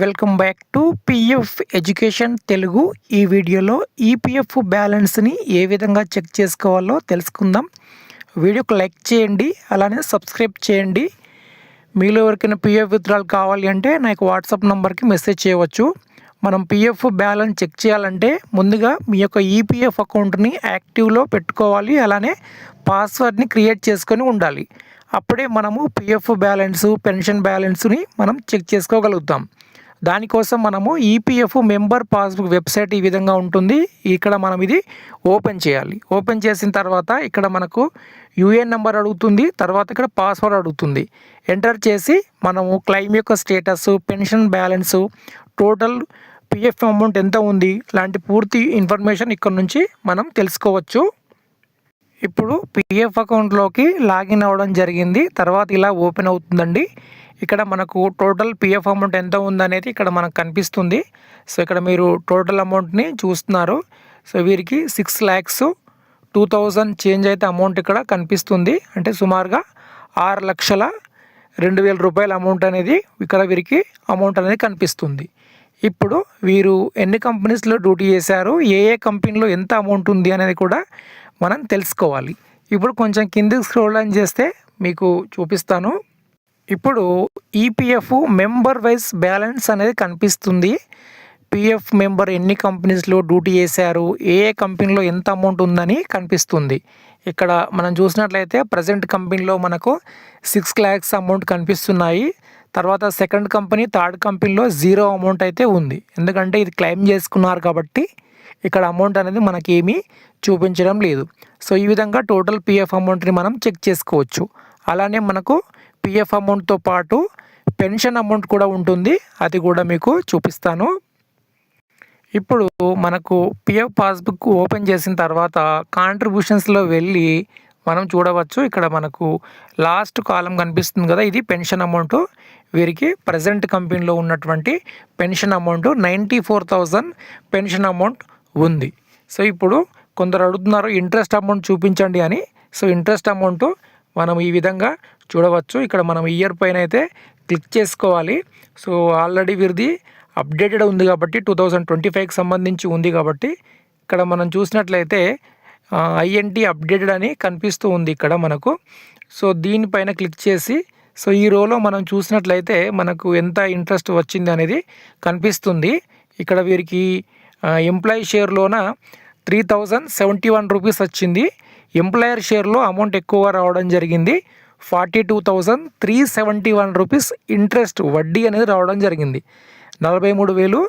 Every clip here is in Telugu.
Welcome back to PF education Telugu. ఈ వీడియోలో ఈపీఎఫ్ బ్యాలెన్స్ని ఏ విధంగా చెక్ చేసుకోవాలో తెలుసుకుందాం. వీడియోకి లైక్ చేయండి, అలానే సబ్స్క్రైబ్ చేయండి. మీలో ఎవరికైనా పిఎఫ్ విత్డ్రాల్ కావాలి అంటే నాకు వాట్సాప్ నెంబర్కి మెసేజ్ చేయవచ్చు. మనం పిఎఫ్ బ్యాలెన్స్ చెక్ చేయాలంటే ముందుగా మీ యొక్క ఈపీఎఫ్ అకౌంట్ని యాక్టివ్లో పెట్టుకోవాలి, అలానే పాస్వర్డ్ని క్రియేట్ చేసుకొని ఉండాలి. అప్పుడే మనము పిఎఫ్ బ్యాలెన్స్, పెన్షన్ బ్యాలెన్స్ని మనం చెక్ చేసుకోగలుగుతాం. దానికోసం మనము ఈపీఎఫ్ మెంబర్ పాస్బుక్ వెబ్సైట్ ఈ విధంగా ఉంటుంది. ఇక్కడ మనం ఇది ఓపెన్ చేయాలి. ఓపెన్ చేసిన తర్వాత ఇక్కడ మనకు యూఏఎన్ నెంబర్ అడుగుతుంది, తర్వాత ఇక్కడ పాస్వర్డ్ అడుగుతుంది. ఎంటర్ చేసి మనము క్లెయిమ్ యొక్క status, pension balance, total PF amount ఎంత ఉంది లాంటి పూర్తి ఇన్ఫర్మేషన్ ఇక్కడ నుంచి మనం తెలుసుకోవచ్చు. ఇప్పుడు పిఎఫ్ అకౌంట్లోకి లాగిన్ అవ్వడం జరిగింది. తర్వాత ఇలా ఓపెన్ అవుతుందండి. ఇక్కడ మనకు టోటల్ పిఎఫ్ అమౌంట్ ఎంత ఉందనేది ఇక్కడ మనకు కనిపిస్తుంది. సో ఇక్కడ మీరు టోటల్ అమౌంట్ని చూస్తున్నారు. సో వీరికి 6,02,000 చేంజ్ అయితే అమౌంట్ ఇక్కడ కనిపిస్తుంది. అంటే సుమారుగా 6,02,000 రూపాయల అమౌంట్ అనేది ఇక్కడ వీరికి అమౌంట్ అనేది కనిపిస్తుంది. ఇప్పుడు వీరు ఎన్ని కంపెనీస్లో డ్యూటీ చేశారు, ఏ కంపెనీలో ఎంత అమౌంట్ ఉంది అనేది కూడా మనం తెలుసుకోవాలి. ఇప్పుడు కొంచెం కిందకి స్క్రోల్ డౌన్ చేస్తే మీకు చూపిస్తాను. ఇప్పుడు ఈపీఎఫ్ మెంబర్ వైజ్ బ్యాలెన్స్ అనేది కనిపిస్తుంది. పిఎఫ్ మెంబర్ ఎన్ని కంపెనీస్లో డ్యూటీ చేశారు, ఏ కంపెనీలో ఎంత అమౌంట్ ఉందని కనిపిస్తుంది. ఇక్కడ మనం చూసినట్లయితే ప్రజెంట్ కంపెనీలో మనకు 6 lakhs అమౌంట్ కనిపిస్తున్నాయి. తర్వాత సెకండ్ కంపెనీ, థర్డ్ కంపెనీలో 0 అమౌంట్ అయితే ఉంది. ఎందుకంటే ఇది క్లెయిమ్ చేసుకున్నారు కాబట్టి ఇక్కడ అమౌంట్ అనేది మనకి ఏమీ చూపించడం లేదు. సో ఈ విధంగా టోటల్ పిఎఫ్ అమౌంట్ని మనం చెక్ చేసుకోవచ్చు. అలానే మనకు పిఎఫ్ అమౌంట్తో పాటు పెన్షన్ అమౌంట్ కూడా ఉంటుంది, అది కూడా మీకు చూపిస్తాను. ఇప్పుడు మనకు పిఎఫ్ పాస్బుక్ ఓపెన్ చేసిన తర్వాత కాంట్రిబ్యూషన్స్లో వెళ్ళి మనం చూడవచ్చు. ఇక్కడ మనకు లాస్ట్ కాలం కనిపిస్తుంది కదా, ఇది పెన్షన్ అమౌంట్. వీరికి ప్రజెంట్ కంపెనీలో ఉన్నటువంటి పెన్షన్ అమౌంట్ 94,000 పెన్షన్ అమౌంట్ ఉంది. సో ఇప్పుడు కొందరు అడుగుతున్నారు ఇంట్రెస్ట్ అమౌంట్ చూపించండి అని. సో ఇంట్రెస్ట్ అమౌంట్ మనం ఈ విధంగా చూడవచ్చు. ఇక్కడ మనం ఇయర్ పైన అయితే క్లిక్ చేసుకోవాలి. సో ఆల్రెడీ వీరిది అప్డేటెడ్ ఉంది కాబట్టి 2025కి సంబంధించి ఉంది కాబట్టి ఇక్కడ మనం చూసినట్లయితే ఐఎన్టీ అప్డేటెడ్ అని కనిపిస్తూ ఉంది ఇక్కడ మనకు. సో దీనిపైన క్లిక్ చేసి సో ఈ రోలో మనం చూసినట్లయితే మనకు ఎంత ఇంట్రెస్ట్ వచ్చింది అనేది కనిపిస్తుంది. ఇక్కడ వీరికి ఎంప్లాయీ షేర్లోన 3,071 రూపీస్ వచ్చింది. ఎంప్లాయర్ షేర్లో అమౌంట్ ఎక్కువగా రావడం జరిగింది. 42,371 రూపీస్ ఇంట్రెస్ట్ వడ్డీ అనేది రావడం జరిగింది. 43,000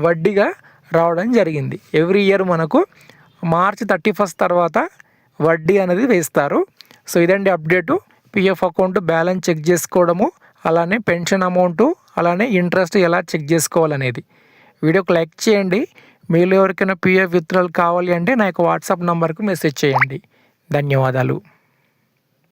వడ్డీగా రావడం జరిగింది. ఎవ్రీ ఇయర్ మనకు మార్చి 31 తర్వాత వడ్డీ అనేది వేస్తారు. సో ఇదండి update. PF account balance check చేసుకోవడము, అలానే పెన్షన్ అమౌంట్, అలానే ఇంట్రెస్ట్ ఎలా చెక్ చేసుకోవాలనేది. వీడియోకి లైక్ చేయండి. మీలో ఎవరికైనా పిఎఫ్ విత్డ్రాల్ కావాలి అంటే నాకు వాట్సాప్ నెంబర్కి మెసేజ్ చేయండి. ధన్యవాదాలు.